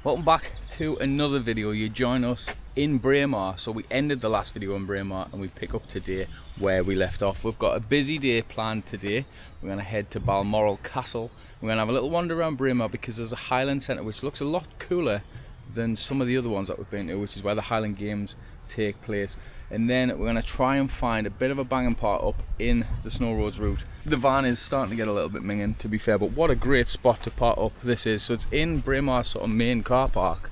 Welcome back to another video. You join us in Braemar. So we ended the last video in Braemar and we pick up today where we left off. We've got a busy day planned today. We're going to head to Balmoral Castle. We're going to have a little wander around Braemar because there's a Highland Centre which looks a lot cooler than some of the other ones that we've been to, which is where the Highland Games take place. And then we're going to try and find a bit of a banging part up in the Snow Roads route. The van is starting to get a little bit minging, to be fair, but what a great spot to part up this is. So it's in Braemar's sort of main car park.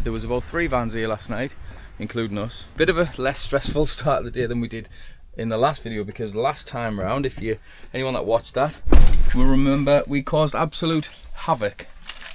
There was about 3 vans here last night, including us. Bit of a less stressful start of the day than we did in the last video, because last time round, anyone that watched that will remember, we caused absolute havoc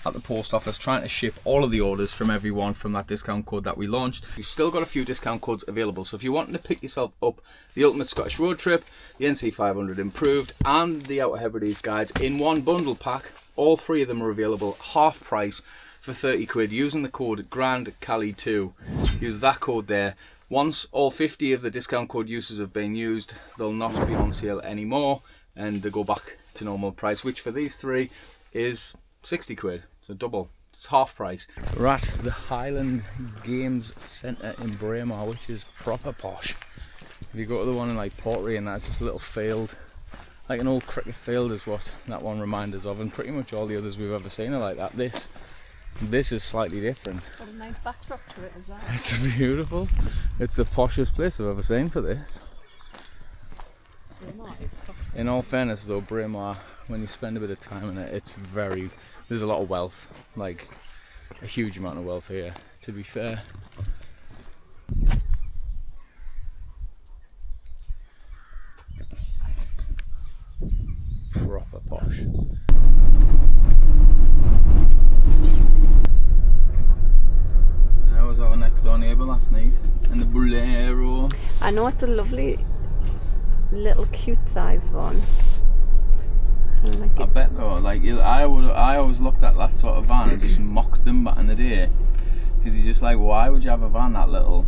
at the post office trying to ship all of the orders from everyone from that discount code that we launched. We've still got a few discount codes available, so if you're wanting to pick yourself up the Ultimate Scottish Road Trip, the NC500 Improved and the Outer Hebrides guides in one bundle pack, all 3 of them are available half price for 30 quid using the code GRANDCALI2. Use that code there. Once all 50 of the discount code uses have been used, they'll not be on sale anymore and they go back to normal price, which for these 3 is 60 quid. So double, it's half price. So we're at the Highland Games Centre in Braemar, which is proper posh. If you go to the one in like Portree and that's just a little field, like an old cricket field is what that one reminds us of, and pretty much all the others we've ever seen are like that. This is slightly different. Got a nice backdrop to it as well. It's beautiful. It's the poshest place I've ever seen for this. In all fairness though, Braemar, when you spend a bit of time in it, there's a lot of wealth, like a huge amount of wealth here, to be fair. Proper posh. That was our next door neighbour last night, and the Bolero. I know, it's a lovely little cute size one. I bet though, I always looked at that sort of van and just mocked them back in the day, because you're just like, why would you have a van that little?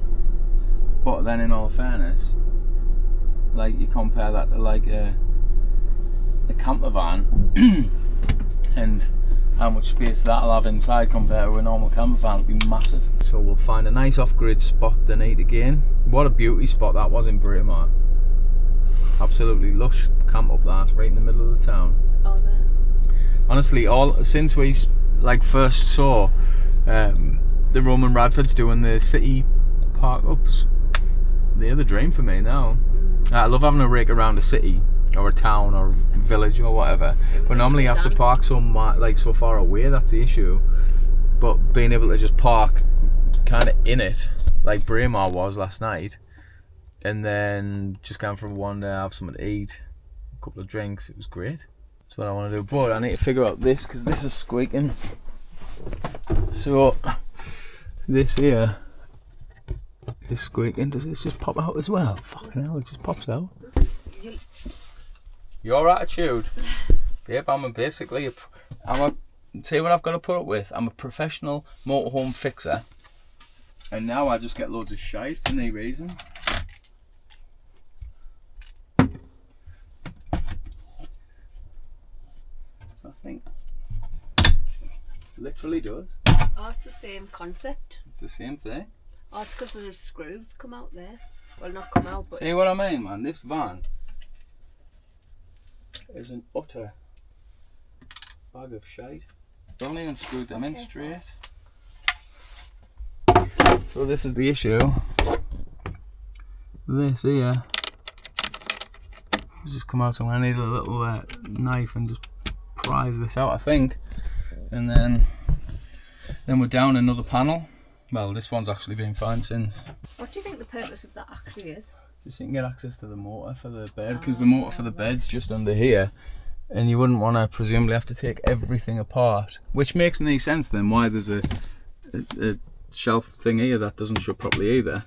But then in all fairness, like you compare that to like a camper van and how much space that'll have inside compared to a normal camper van, it'll be massive. So we'll find a nice off-grid spot tonight again. What a beauty spot that was in Braemar. Absolutely lush camp up that, right in the middle of the town. Oh, there. Honestly, since we first saw the Roman Radfords doing the city park ups, they're the dream for me now. I love having a rake around a city or a town or a village or whatever, but normally you have to park so far away. That's the issue. But being able to just park kind of in it, like Braemar was last night, and then just going for a wander, have something to eat, a couple of drinks, it was great. That's what I want to do. But I need to figure out this, because this is squeaking. So this here is squeaking. Does this just pop out as well? Fucking hell, it just pops out. Your attitude. Babe, see what I've got to put up with. I'm a professional motorhome fixer, and now I just get loads of shite for no reason. I think literally does. Oh, it's the same concept. It's the same thing. Oh, it's because there's screws come out there. Well, not come out, but... See what I mean, man? This van is an utter bag of shite. Don't even screw them in straight. So this is the issue. This here has just come out, so I need a little knife and just prise this out, I think, and then we're down another panel. Well, this one's actually been fine since. What do you think the purpose of that actually is? Just so you can get access to the motor for the bed, because the motor for the bed's just under here, and you wouldn't want to presumably have to take everything apart, which makes no sense then why there's a shelf thing here that doesn't shut properly either.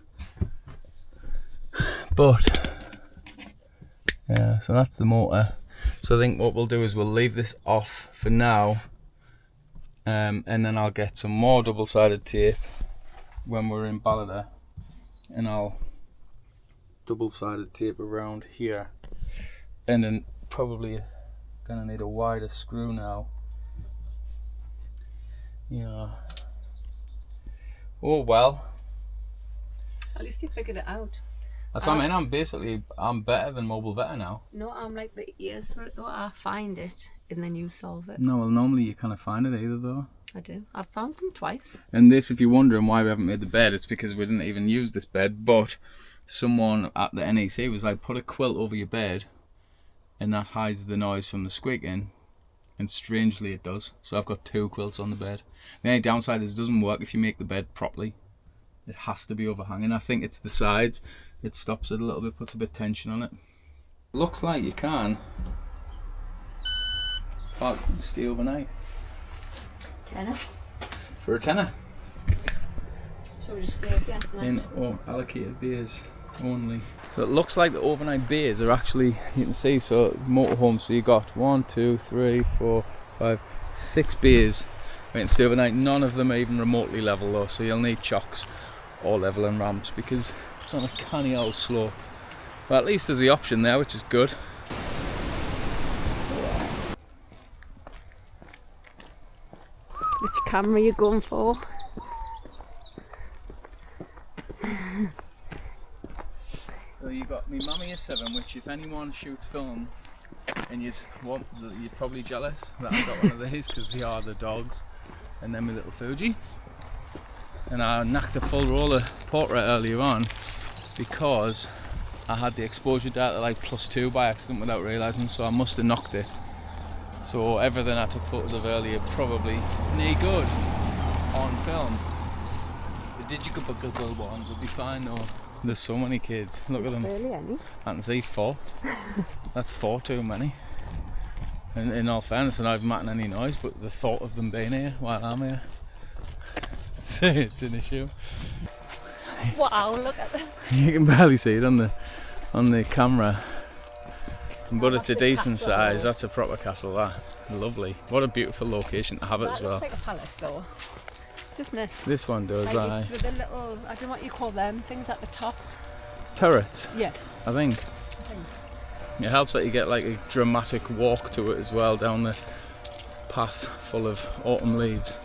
But yeah, so that's the motor. So I think what we'll do is we'll leave this off for now, and then I'll get some more double-sided tape when we're in Ballada, and I'll double-sided tape around here, and then probably gonna need a wider screw now Yeah. Oh well. At least you figured it out. That's what I mean. I'm better than Mobile Vetter now. No, I'm like the ears for it though. I find it and then you solve it. No, well, normally you can't find it either though. I do. I've found them twice. And this, if you're wondering why we haven't made the bed, it's because we didn't even use this bed, but someone at the NEC was like, put a quilt over your bed and that hides the noise from the squeaking, and strangely it does. So I've got 2 quilts on the bed. The only downside is it doesn't work if you make the bed properly. It has to be overhanging. I think it's the sides. It stops it a little bit, puts a bit of tension on it. Looks like you can stay overnight. Tenner. For a tenner. Shall we just stay again? In allocated bays only. So it looks like the overnight bays are actually, you can see, so motorhome, so you got 1, 2, 3, 4, 5, 6 bays. We can stay overnight. None of them are even remotely level though, so you'll need chocks or leveling ramps because it's on a canny old slope. But at least there's the option there, which is good. Which camera are you going for? So you got me Mamiya 7, which if anyone shoots film and you're probably jealous that I got one of these because they are the dogs. And then my little Fuji. And I knocked a full roll of portrait earlier on because I had the exposure data like +2 by accident without realising, so I must have knocked it. So everything I took photos of earlier probably no good on film. The digital ones will be fine though. There's so many kids, look at them. Really any? I can see 4. That's 4 too many. And in all fairness, I haven't made any noise, but the thought of them being here while I'm here, it's an issue. Wow, look at that. You can barely see it on the camera. But it's a decent size. That's a proper castle, that. Lovely. What a beautiful location to have it as well. Looks like a palace though. Doesn't it? This one does, like with the little, I don't know what you call them, things at the top. Turrets, Yeah. I think. It helps that you get like a dramatic walk to it as well, down the path full of autumn leaves.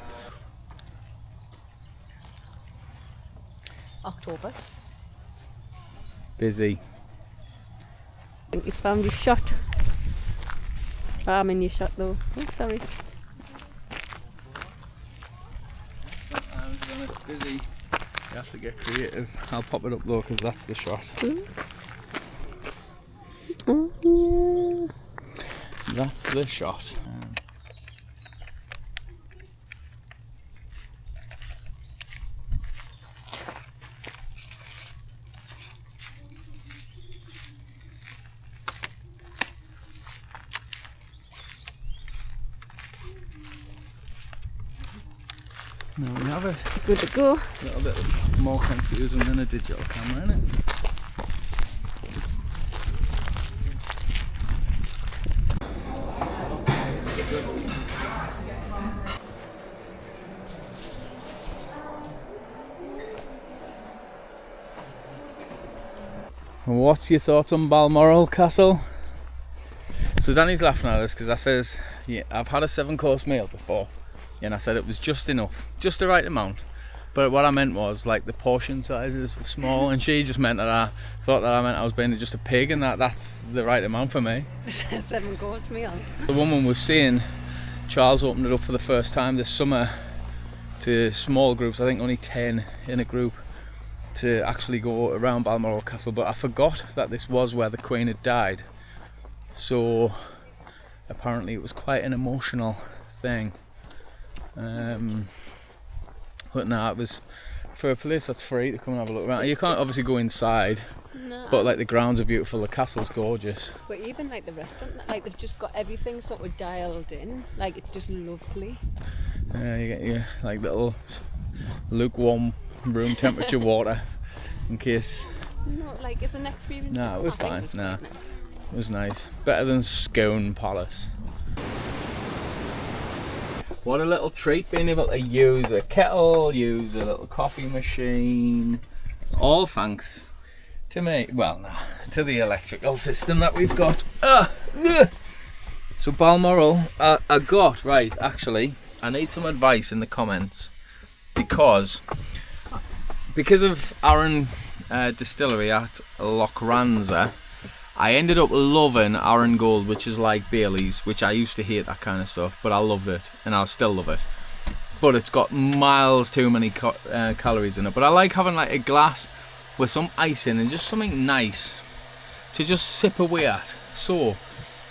October. Busy. I think you found your shot. I'm in your shot though. Oh, sorry. Sometimes when it's busy, you have to get creative. I'll pop it up though because that's the shot. Oh, yeah. That's the shot. Now we have it. Good to go. A little bit more confusing than a digital camera, isn't it? What's your thoughts on Balmoral Castle? So Danny's laughing at us because I says, yeah, I've had a 7-course meal before, and I said it was just enough, just the right amount. But what I meant was like the portion sizes were small, and she just meant that I thought that I meant I was being just a pig, and that's the right amount for me. 7-course meal. The woman was saying Charles opened it up for the first time this summer to small groups, I think only 10 in a group, to actually go around Balmoral Castle, but I forgot that this was where the Queen had died. So apparently it was quite an emotional thing. But no, it was for a place that's free to come and have a look around. You can't obviously go inside, No. but like the grounds are beautiful, the castle's gorgeous. But even like the restaurant, like they've just got everything sort of dialed in. Like it's just lovely. You get your like little lukewarm room temperature water in case. No, like it's an experience. No, to it was come. I fine. think it's No, quite nice. it was nice. Better than Scone Palace. What a little treat being able to use a kettle, use a little coffee machine. All thanks to me. Well, nah, to the electrical system that we've got. So Balmoral, I got, right, actually, I need some advice in the comments because of Aaron Distillery at Loch Ranza, I ended up loving Aaron Gold, which is like Bailey's, which I used to hate that kind of stuff, but I loved it, and I'll still love it. But it's got miles too many calories in it. But I like having like a glass with some ice in and just something nice to just sip away at. So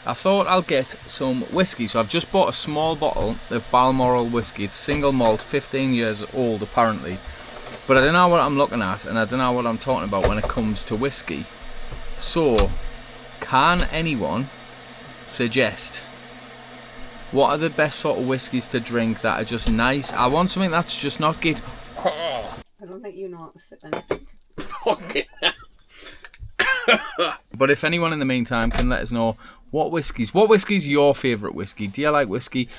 I thought I'll get some whiskey. So I've just bought a small bottle of Balmoral whiskey. It's single malt, 15 years old apparently. But I don't know what I'm looking at, and I don't know what I'm talking about when it comes to whiskey. So, can anyone suggest what are the best sort of whiskies to drink that are just nice? I want something that's just not get. I don't think you know how to sip anything. Fucking But if anyone in the meantime can let us know what whiskey's your favourite whiskey? Do you like whiskey?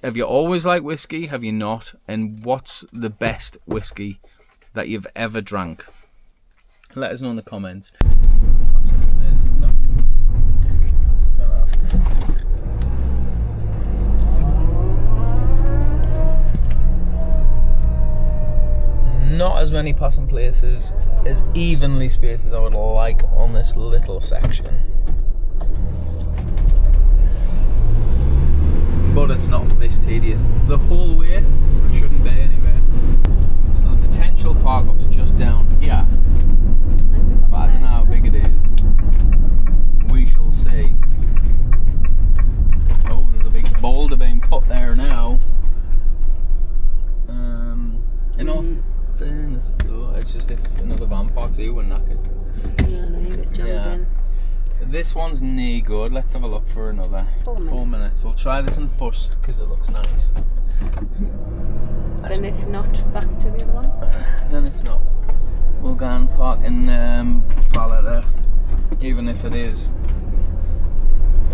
Have you always liked whiskey? Have you not? And what's the best whiskey that you've ever drank? Let us know in the comments. Not as many passing places as evenly spaced as I would like on this little section. But it's not this tedious the whole way. It shouldn't be anyway. So the potential park-up's just down here. But I don't know how big it is. We shall see. Oh, there's a big boulder being put there now. Enough. Fairness though, it's just if another van parks here, we're knackered. No, you get jammed in. This one's knee good. Let's have a look for another 4 minutes. We'll try this one first because it looks nice. Then if not, back to the other one. Then if not, we'll go and park in Ballata. Even if it is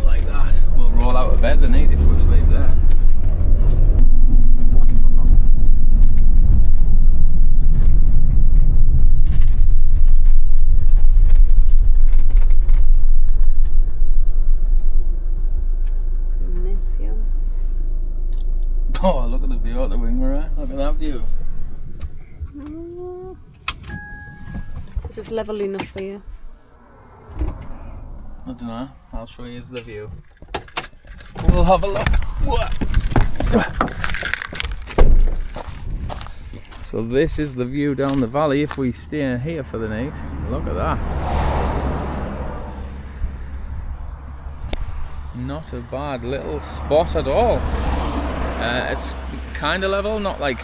like that, we'll roll out of bed the night if we sleep there. Oh, look at the view out the wing mirror. Look at that view. This is level enough for you. I don't know. I'll show you the view. We'll have a look. So this is the view down the valley if we stay here for the night. Look at that. Not a bad little spot at all. It's kind of level, not like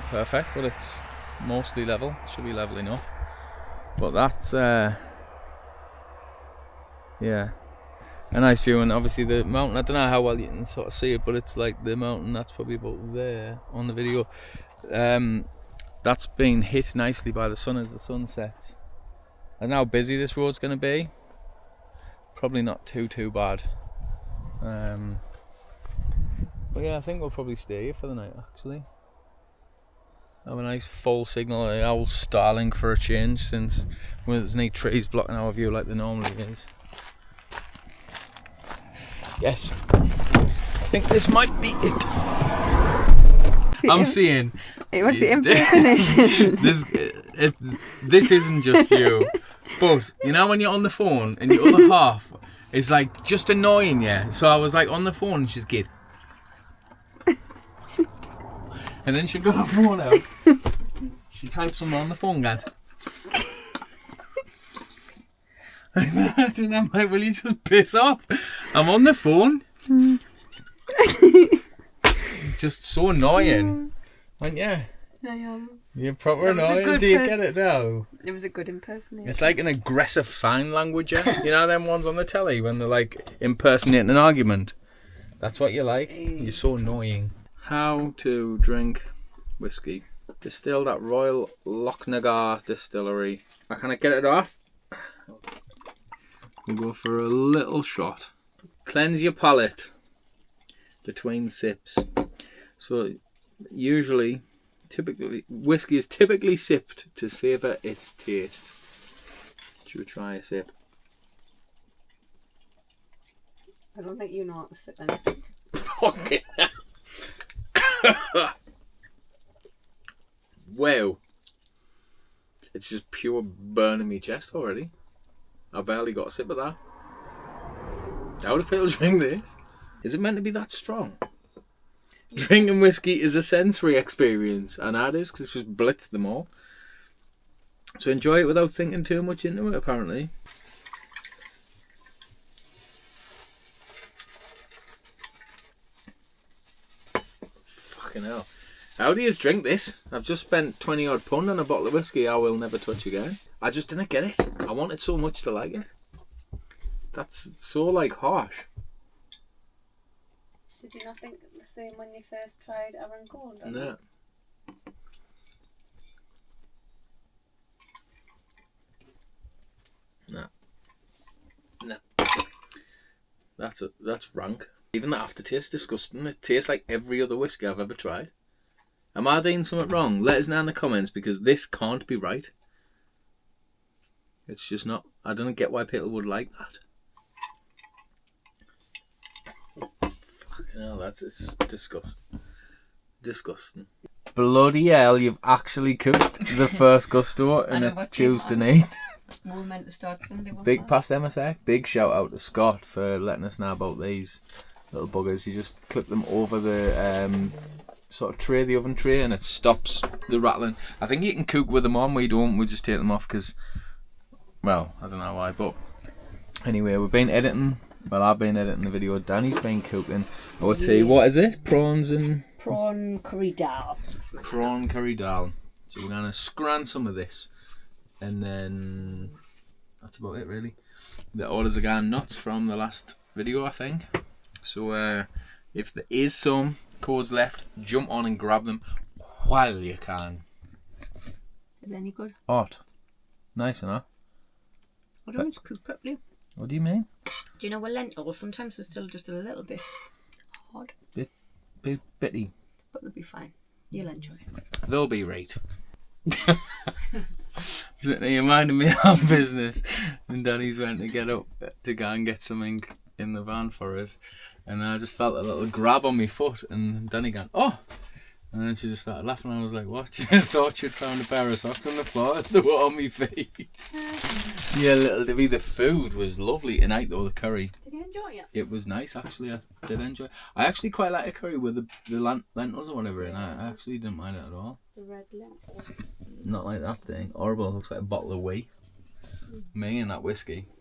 perfect, but it's mostly level. Should be level enough. But that's yeah, a nice view. And obviously the mountain, I don't know how well you can sort of see it, but it's like the mountain that's probably about there on the video. That's being hit nicely by the sun as the sun sets. I don't know how busy this road's going to be. Probably not too bad. But yeah, I think we'll probably stay here for the night actually. Have a nice full signal, an owl starling for a change, since there's no trees blocking our view like there normally is. Yes, I think this might be it. I'm seeing. It was the impersonation. This isn't just you, but you know when you're on the phone and the other half is like just annoying you. So I was like on the phone and she's good. And then she got her phone out. She typed something on the phone, guys. And I'm like, will you just piss off? I'm on the phone. Just so annoying. Aren't you? I am. You're proper annoying. Do you get it now? It was a good impersonation. It's like an aggressive sign language. You know them ones on the telly when they're like impersonating an argument? That's what you like. You're so annoying. How to drink whiskey. Distilled at Royal Lochnagar Distillery. Can I get it off? We'll go for a little shot. Cleanse your palate between sips. So typically, whiskey is typically sipped to savour its taste. Should we try a sip? I don't think you know how to sip anything. Okay. Wow. It's just pure burning me chest already. I barely got a sip of that. How do people drink this? Is it meant to be that strong? Drinking whiskey is a sensory experience, and that is because it's just blitzed them all. So enjoy it without thinking too much into it, apparently. Fucking hell. How do you drink this? I've just spent 20 odd £20 on a bottle of whiskey I will never touch again. I just didn't get it. I wanted so much to like it. That's so like harsh. Did you not think the same when you first tried Aaron Gold? No. No. No. That's rank. Even the aftertaste disgusting. It tastes like every other whiskey I've ever tried. Am I doing something wrong? Let us know in the comments, because this can't be right. It's just not. I don't get why people would like that. Fucking hell, it's disgusting. Disgusting. Bloody hell, you've actually cooked the first gusto and it's Tuesday night. We were meant to start Sunday. Big past MSA. Big shout out to Scott for letting us know about these little buggers. You just clip them over the sort of tray, the oven tray, and it stops the rattling. I think you can cook with them on. We don't. We just take them off because, well, I don't know why. But anyway, we've been editing. Well, I've been editing the video. Danny's been cooking. I would say, what is it? Prawns and prawn curry dal. prawn curry dal. So we're gonna scran some of this, and then that's about it really. The orders are going nuts from the last video, I think. So if there is some codes left, jump on and grab them while you can. Is it any good? Hot. Nice enough. I don't want to cook properly. What do you mean? Do you know with lentils, sometimes they're still just a little bit hard. Bit bitty. But they'll be fine. You'll enjoy it. They'll be right. You reminded me of business. And Danny's went to get up to go and get something in the van for us. And I just felt a little grab on my foot. And Danny going, oh! And then she just started laughing. I was like, what? She thought she'd found a pair of socks on the floor. They were on my feet. Yeah, little Divvy. The food was lovely tonight though, the curry. Did you enjoy it? It was nice actually. I did enjoy it. I actually quite like a curry with the lentils or whatever in. I actually didn't mind it at all. The red lentils. Not like that thing. Horrible. It looks like a bottle of whey. Me and that whiskey.